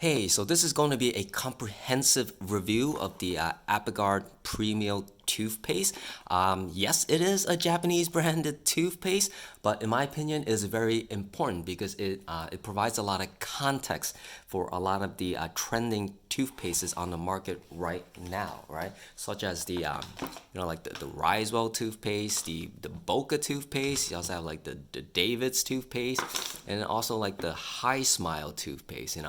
Hey, so this is going to be a comprehensive review of the Apagard Premio Toothpaste. Yes, it is a Japanese branded toothpaste, but in my opinion, is very important because it provides a lot of context for a lot of the trending toothpastes on the market right now, right? Such as like the Risewell toothpaste, the Boca toothpaste. You also have like the David's toothpaste, and also like the High Smile toothpaste.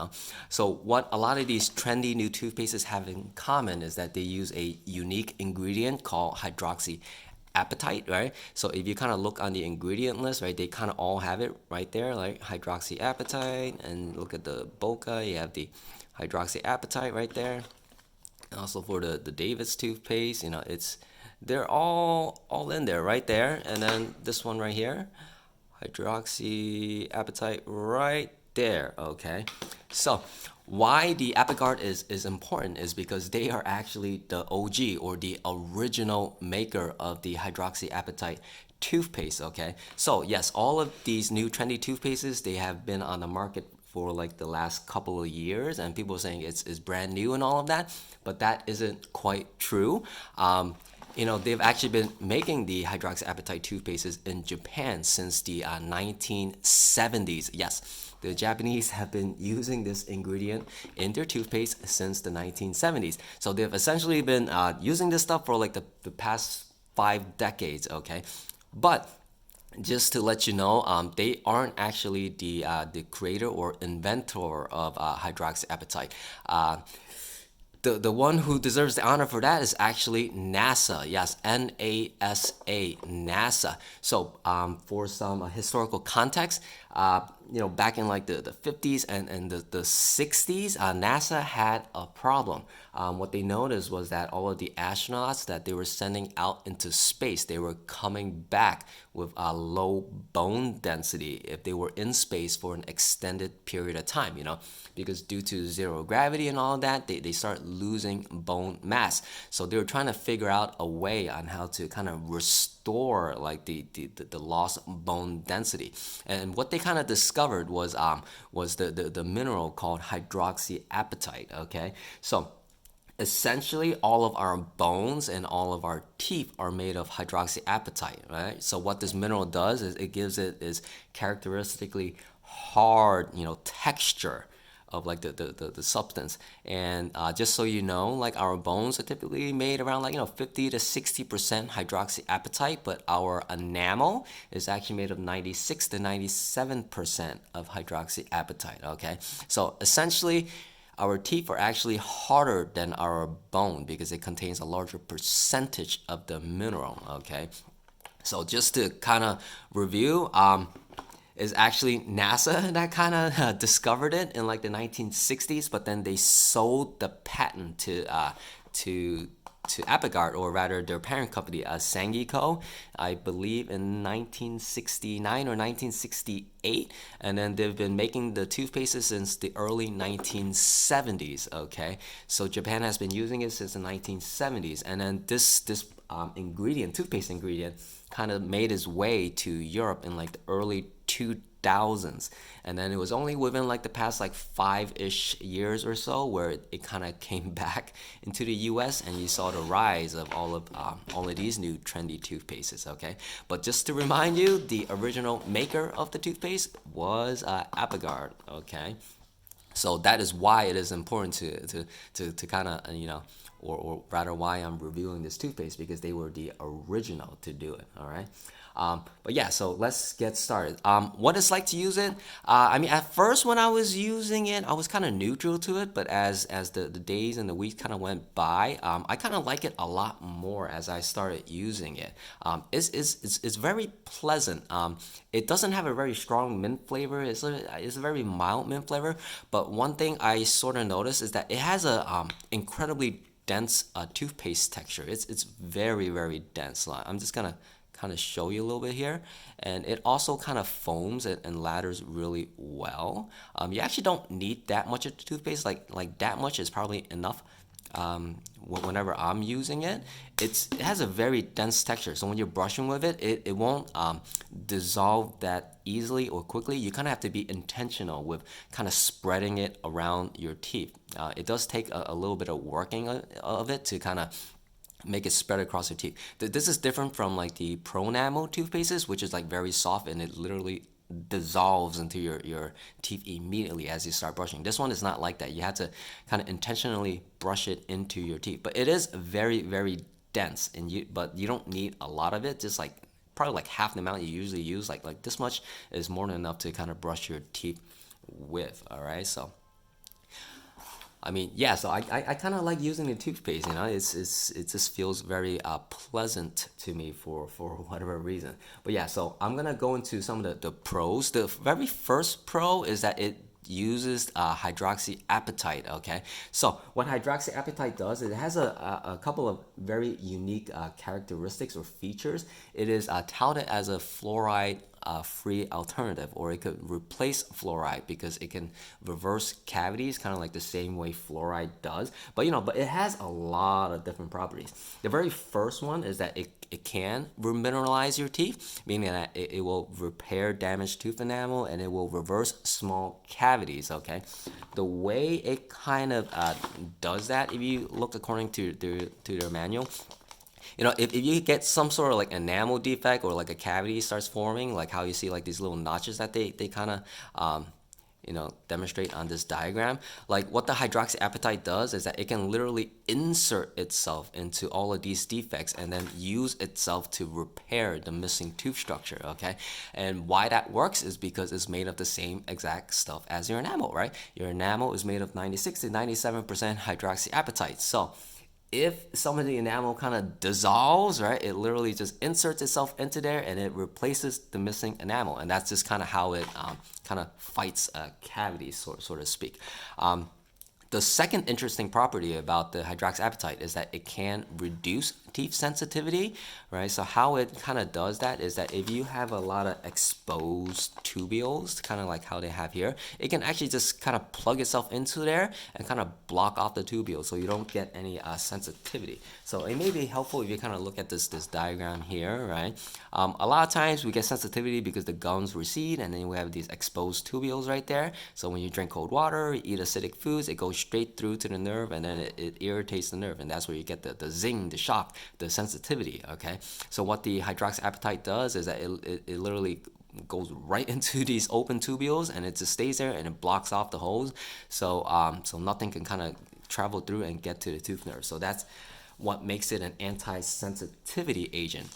So what a lot of these trendy new toothpastes have in common is that they use a unique ingredient called hydroxyapatite, right? So if you kind of look on the ingredient list, right, they kind of all have it right there, like hydroxyapatite, and look at the Boca, you have the hydroxyapatite right there. And also for the David's toothpaste, they're all in there right there. And then this one right here, hydroxyapatite right there. Okay, so why the Apagard is important is because they are actually the OG or the original maker of the hydroxyapatite toothpaste. Okay, so yes, all of these new trendy toothpastes, they have been on the market for like the last couple of years, and people are saying it's brand new and all of that, but that isn't quite true. They've actually been making the hydroxyapatite toothpastes in Japan since the 1970s. Yes, the Japanese have been using this ingredient in their toothpaste since the 1970s. So they've essentially been using this stuff for like the past 5 decades, okay? But just to let you know, they aren't actually the creator or inventor of hydroxyapatite. The one who deserves the honor for that is actually NASA. Yes, NASA, NASA. So for some historical context, back in like the 50s and the 60s, NASA had a problem. What they noticed was that all of the astronauts that they were sending out into space, they were coming back with a low bone density if they were in space for an extended period of time, because due to zero gravity and all of that, they start losing bone mass. So they were trying to figure out a way on how to kind of restore like the lost bone density. And what they kind of discovered was the mineral called hydroxyapatite. Okay, so essentially all of our bones and all of our teeth are made of hydroxyapatite, right? So what this mineral does is it gives it is characteristically hard, texture of like the substance. And just so you know, like our bones are typically made around like 50 to 60% hydroxyapatite, but our enamel is actually made of 96 to 97% of hydroxyapatite. Okay, so essentially our teeth are actually harder than our bone because it contains a larger percentage of the mineral. Okay, so just to kind of review, is actually NASA that kind of discovered it in like the 1960s, but then they sold the patent to Apagard, or rather their parent company, Sangico, I believe in 1969 or 1968, and then they've been making the toothpaste since the early 1970s. Okay, so Japan has been using it since the 1970s, and then this toothpaste ingredient, kind of made its way to Europe in like the early 2000s, and then it was only within like the past like 5-ish years or so where it kind of came back into the US, and you saw the rise of all of these new trendy toothpastes. Okay, but just to remind you, the original maker of the toothpaste was Apagard. Okay, so that is why it is important to kind of or rather why I'm reviewing this toothpaste, because they were the original to do it. All right. But yeah, so let's get started. What it's like to use it. I mean, at first when I was using it, I was kind of neutral to it, but as the days and the weeks kind of went by, I kind of like it a lot more as I started using it. It's very pleasant. It doesn't have a very strong mint flavor. It's a very mild mint flavor. But one thing I sort of noticed is that it has a incredibly dense toothpaste texture. It's very, very dense. I'm just gonna kind of show you a little bit here, and it also kind of foams and lathers really well. You actually don't need that much of the toothpaste, like that much is probably enough whenever I'm using it, it has a very dense texture. So when you're brushing with it, it won't dissolve that easily or quickly. You kind of have to be intentional with kind of spreading it around your teeth. It does take a little bit of working of it to kind of make it spread across your teeth. This is different from like the Pro Enamel toothpastes, which is like very soft and it literally dissolves into your teeth immediately as you start brushing. This one is not like that. You have to kind of intentionally brush it into your teeth. But it is very, very dense, but you don't need a lot of it. Just like probably like half the amount you usually use. Like this much is more than enough to kind of brush your teeth with. All right, so. I mean, yeah, so I kind of like using the toothpaste, you know, it just feels very pleasant to me for whatever reason. But yeah, so I'm gonna go into some of the pros. The very first pro is that it uses hydroxyapatite. Okay, so what hydroxyapatite does, it has a couple of very unique characteristics or features. It is touted as a fluoride free alternative, or it could replace fluoride because it can reverse cavities kind of like the same way fluoride does. But but it has a lot of different properties. The very first one is that it can remineralize your teeth, meaning that it will repair damaged tooth enamel and it will reverse small cavities. Okay, the way it kind of does that, if you look according to their manual, if you get some sort of like enamel defect or like a cavity starts forming, like how you see like these little notches that they kind of demonstrate on this diagram, like what the hydroxyapatite does is that it can literally insert itself into all of these defects and then use itself to repair the missing tooth structure. Okay, and why that works is because it's made of the same exact stuff as your enamel, right? Your enamel is made of 96 to 97% hydroxyapatite. So if some of the enamel kind of dissolves, right, it literally just inserts itself into there and it replaces the missing enamel. And that's just kind of how it kind of fights cavities, so to speak. The second interesting property about the hydroxyapatite is that it can reduce teeth sensitivity, right? So how it kind of does that is that if you have a lot of exposed tubules, kind of like how they have here, it can actually just kind of plug itself into there and kind of block off the tubule so you don't get any sensitivity. So it may be helpful if you kind of look at this diagram here, right? A lot of times we get sensitivity because the gums recede and then we have these exposed tubules right there. So when you drink cold water, eat acidic foods, it goes straight through to the nerve and then it irritates the nerve, and that's where you get the zing, the shock, the sensitivity. Okay, so what the hydroxyapatite does is that it literally goes right into these open tubules and it just stays there and it blocks off the holes, so nothing can kind of travel through and get to the tooth nerve. So that's what makes it an anti-sensitivity agent.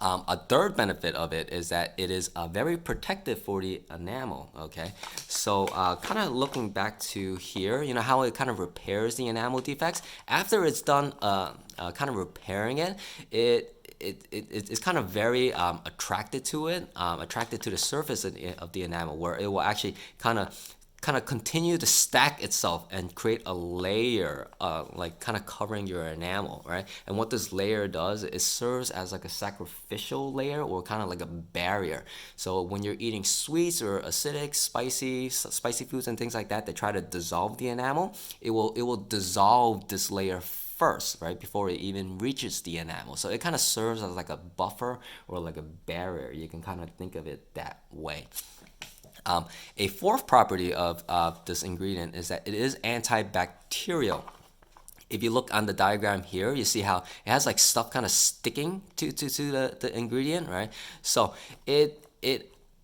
A third benefit of it is that it is very protective for the enamel. Okay, so kind of looking back to here, how it kind of repairs the enamel defects after it's done kind of repairing it. It's kind of very attracted to the surface of the enamel, where it will actually kind of continue to stack itself and create a layer like kind of covering your enamel, right? And what this layer does, it serves as like a sacrificial layer or kind of like a barrier. So when you're eating sweets or acidic, spicy foods and things like that try to dissolve the enamel, it will dissolve this layer first, right, before it even reaches the enamel. So it kind of serves as like a buffer or like a barrier. You can kind of think of it that way. A fourth property of this ingredient is that it is antibacterial. If you look on the diagram here, you see how it has like stuff kind of sticking to the ingredient, right? So it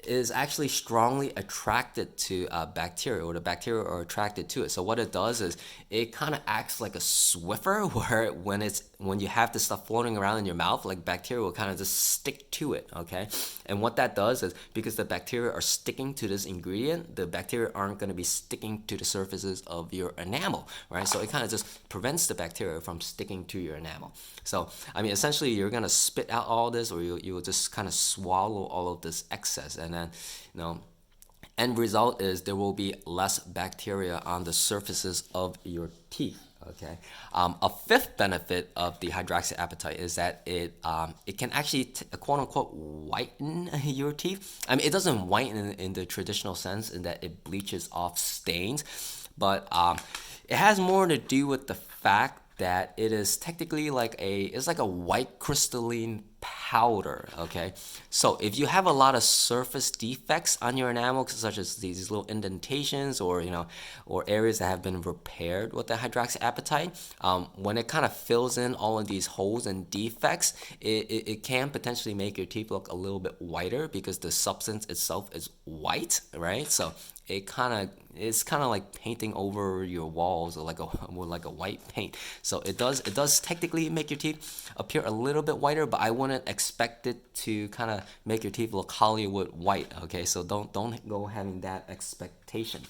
is actually strongly attracted to bacteria, or the bacteria are attracted to it. So what it does is it kind of acts like a Swiffer, where when you have this stuff floating around in your mouth, like bacteria will kind of just stick to it. Okay, and what that does is, because the bacteria are sticking to this ingredient, the bacteria aren't going to be sticking to the surfaces of your enamel, right? So it kind of just prevents the bacteria from sticking to your enamel. So I mean, essentially you're going to spit out all this, or you will just kind of swallow all of this excess, and then end result is there will be less bacteria on the surfaces of your teeth. Okay. A fifth benefit of the hydroxyapatite is that it can actually quote unquote whiten your teeth. I mean, it doesn't whiten in the traditional sense in that it bleaches off stains, but it has more to do with the fact that it is technically it's like a white crystalline powder. Okay, so if you have a lot of surface defects on your enamel, such as these little indentations, or or areas that have been repaired with the hydroxyapatite, when it kind of fills in all of these holes and defects, it can potentially make your teeth look a little bit whiter because the substance itself is white, right? So it's kind of like painting over your walls, or like a white paint. So it does technically make your teeth appear a little bit whiter, but I wouldn't expect it to kind of make your teeth look Hollywood white. Okay, so don't go having that expectation.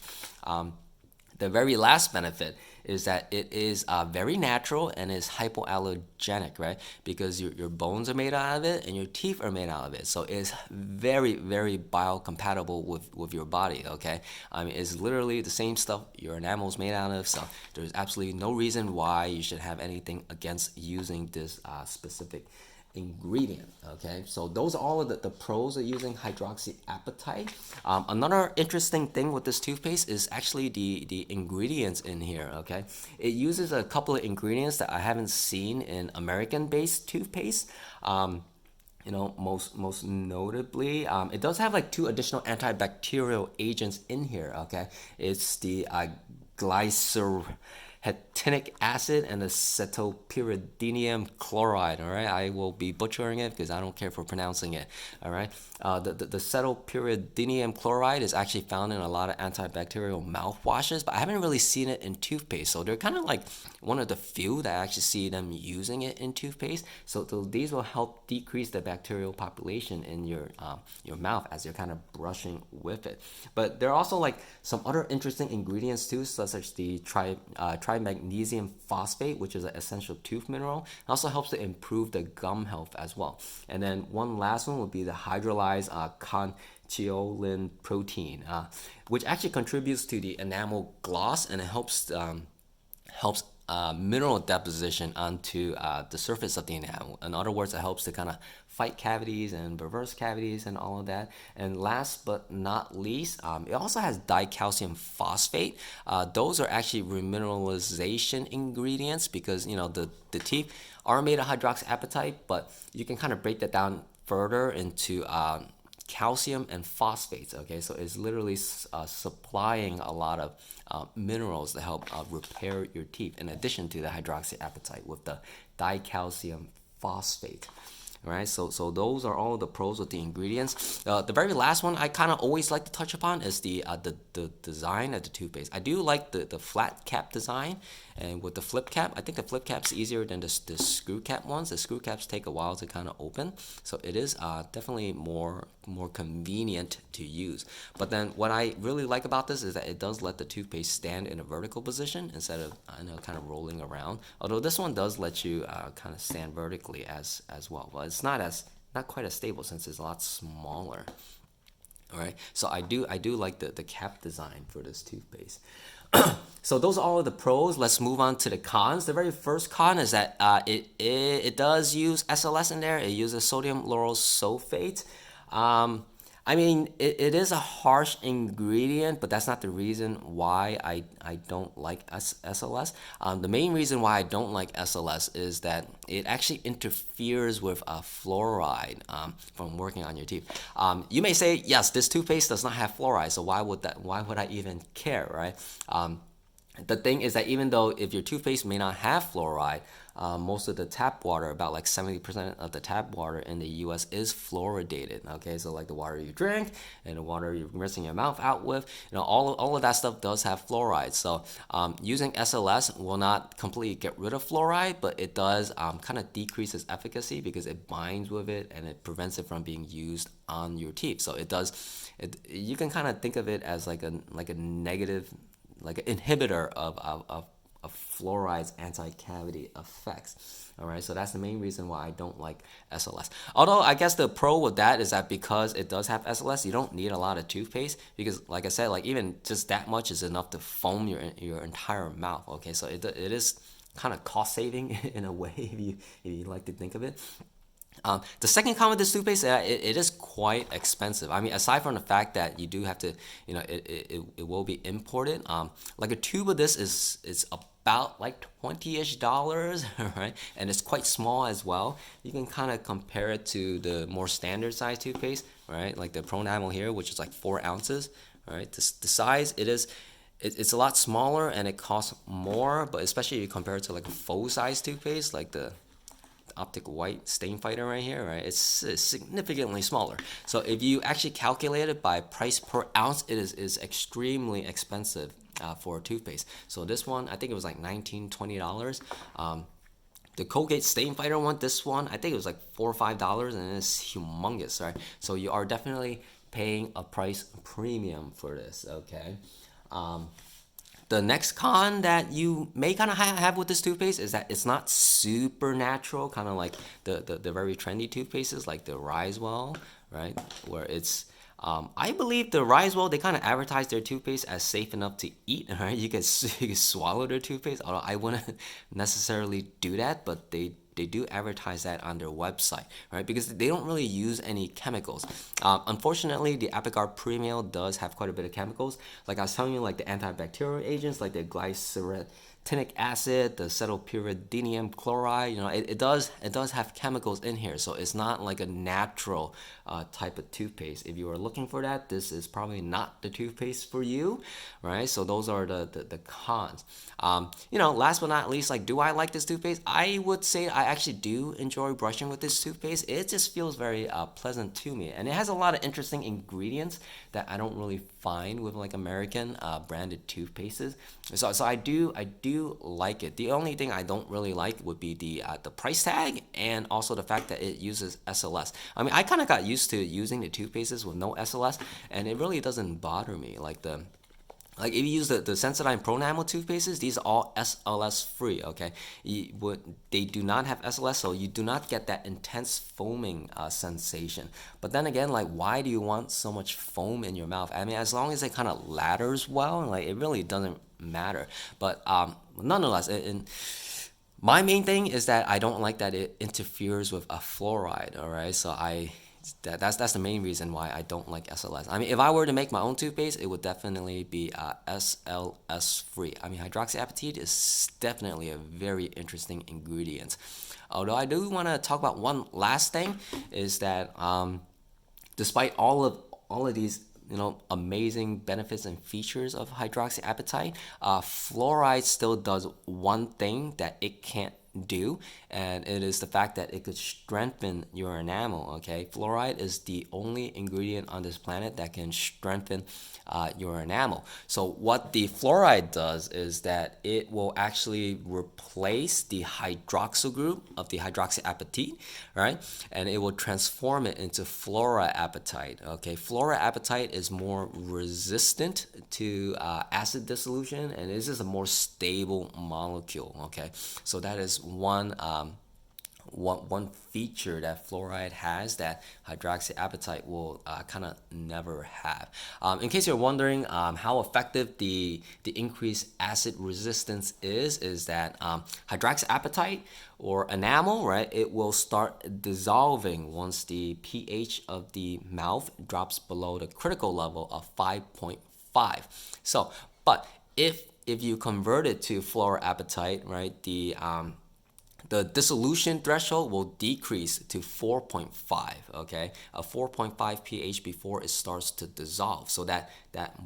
The very last benefit is that it is very natural and is hypoallergenic, right? Because your bones are made out of it and your teeth are made out of it. So it's very, very biocompatible with your body, okay? I mean, it's literally the same stuff your enamel's made out of. So there's absolutely no reason why you should have anything against using this specific ingredient. Okay, so those are all of the pros of using hydroxyapatite. Another interesting thing with this toothpaste is actually the ingredients in here. Okay, it uses a couple of ingredients that I haven't seen in American based toothpaste. Most notably, it does have like 2 additional antibacterial agents in here. Okay, it's the glycyrrhetinic acid and the cetopyridinium chloride. All right, I will be butchering it because I don't care for pronouncing it. All right, the cetopyridinium chloride is actually found in a lot of antibacterial mouthwashes, but I haven't really seen it in toothpaste. So they're kind of like one of the few that I actually see them using it in toothpaste. So these will help decrease the bacterial population in your mouth as you're kind of brushing with it. But there are also like some other interesting ingredients too, such as the trimagnesium phosphate, which is an essential tooth mineral. It also helps to improve the gum health as well. And then one last one would be the hydrolyzed conchiolin protein, which actually contributes to the enamel gloss, and it helps mineral deposition onto the surface of the enamel. In other words, it helps to kind of fight cavities and reverse cavities and all of that. And last but not least, it also has dicalcium phosphate. Those are actually remineralization ingredients because the teeth are made of hydroxyapatite, but you can kind of break that down further into calcium and phosphates. Okay, so it's literally supplying a lot of minerals to help repair your teeth, in addition to the hydroxyapatite with the dicalcium phosphate. Right, so those are all the pros with the ingredients. The very last one I kind of always like to touch upon is the design of the toothpaste. I do like the flat cap design, and with the flip cap, I think the flip cap's easier than the screw cap ones. The screw caps take a while to kind of open, so it is definitely more convenient to use. But then what I really like about this is that it does let the toothpaste stand in a vertical position instead of kind of rolling around. Although this one does let you kind of stand vertically as well, but it's not quite as stable since it's a lot smaller. All right, so I do like the cap design for this toothpaste. So those are all of the pros. Let's move on to the cons. The very first con is that it does use SLS in there. It uses sodium lauryl sulfate. I mean, it is a harsh ingredient, but that's not the reason why I don't like SLS. The main reason why I don't like SLS is that it actually interferes with fluoride from working on your teeth. You may say, yes, this toothpaste does not have fluoride, so why would I even care, right? The thing is that even though if your toothpaste may not have fluoride, most of the tap water, about like 70% of the tap water in the US is fluoridated. Okay, so like the water you drink and the water you're rinsing your mouth out with, all of that stuff does have fluoride. So using SLS will not completely get rid of fluoride, but it does kind of decrease its efficacy because it binds with it and it prevents it from being used on your teeth. So you can kind of think of it as like a negative, like an inhibitor of fluoride's anti-cavity effects. All right, so that's the main reason why I don't like SLS. Although I guess the pro with that is that because it does have SLS, you don't need a lot of toothpaste because, like I said, like even just that much is enough to foam your entire mouth. Okay, so it is kind of cost saving in a way if you like to think of it. The second con with this toothpaste, it is quite expensive. I mean, aside from the fact that you do have to, it will be imported. Like a tube of this is about like $20-ish, right? And it's quite small as well. You can kind of compare it to the more standard size toothpaste, right? Like the Pronamel here, which is like 4 ounces, right? The size it's a lot smaller and it costs more, but especially if you compare it to like a full size toothpaste, like the Optic White Stain Fighter right here, right? It's significantly smaller. So if you actually calculate it by price per ounce, it is extremely expensive for a toothpaste. So this one, I think it was like $19-20. The Colgate Stain Fighter one, this one, I think it was like $4 or $5, and it's humongous, right? So you are definitely paying a price premium for this, okay? The next con that you may kind of have with this toothpaste is that it's not super natural, kind of like the very trendy toothpastes like the Risewell, right? Where it's, I believe the Risewell, they kind of advertise their toothpaste as safe enough to eat, right? You can swallow their toothpaste, although I wouldn't necessarily do that, but they do advertise that on their website, right? Because they don't really use any chemicals. Unfortunately, the Apagard Premio does have quite a bit of chemicals. Like I was telling you, like the antibacterial agents, like the glyceric acid, the cetylpyridinium chloride. It does have chemicals in here, so it's not like a natural type of toothpaste. If you are looking for that, this is probably not the toothpaste for you, right? So those are the cons. Last but not least, like, do I like this toothpaste? I would say I actually do enjoy brushing with this toothpaste. It just feels very pleasant to me, and it has a lot of interesting ingredients that I don't really find with like American branded toothpastes. So I do like it. The only thing I don't really like would be the price tag, and also the fact that it uses SLS. I mean, I kind of got used to using the toothpastes with no SLS, and it really doesn't bother me. Like if you use the Sensodyne Pronamel toothpastes, these are all SLS free, okay? They do not have SLS, so you do not get that intense foaming sensation. But then again, like, why do you want so much foam in your mouth? I mean, as long as it kind of ladders well, like, it really doesn't matter. But nonetheless, my main thing is that I don't like that it interferes with a fluoride, all right? So that's the main reason why I don't like SLS. I mean, if I were to make my own toothpaste, it would definitely be SLS free. I mean, hydroxyapatite is definitely a very interesting ingredient. Although I do want to talk about one last thing, is that despite all of these amazing benefits and features of hydroxyapatite, fluoride still does one thing that it can't do, and it is the fact that it could strengthen your enamel. Okay, fluoride is the only ingredient on this planet that can strengthen your enamel. So what the fluoride does is that it will actually replace the hydroxyl group of the hydroxyapatite, right? And it will transform it into fluoroapatite. Okay, fluoroapatite is more resistant to acid dissolution, and this is a more stable molecule. Okay, so that is one feature that fluoride has that hydroxyapatite will kind of never have. In case you're wondering how effective the increased acid resistance is that hydroxyapatite or enamel, right, it will start dissolving once the pH of the mouth drops below the critical level of 5.5. So, but if you convert it to fluoroapatite, right, the dissolution threshold will decrease to 4.5, okay? A 4.5 pH before it starts to dissolve. So that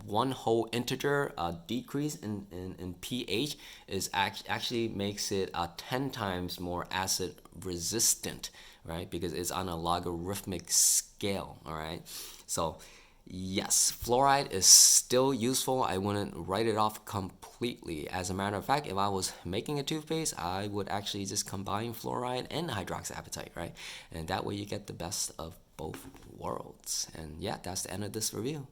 one whole integer decrease in pH is actually makes it 10 times more acid resistant, right? Because it's on a logarithmic scale, all right? So yes, fluoride is still useful. I wouldn't write it off completely. As a matter of fact, if I was making a toothpaste, I would actually just combine fluoride and hydroxyapatite, right? And that way you get the best of both worlds. And yeah, that's the end of this review.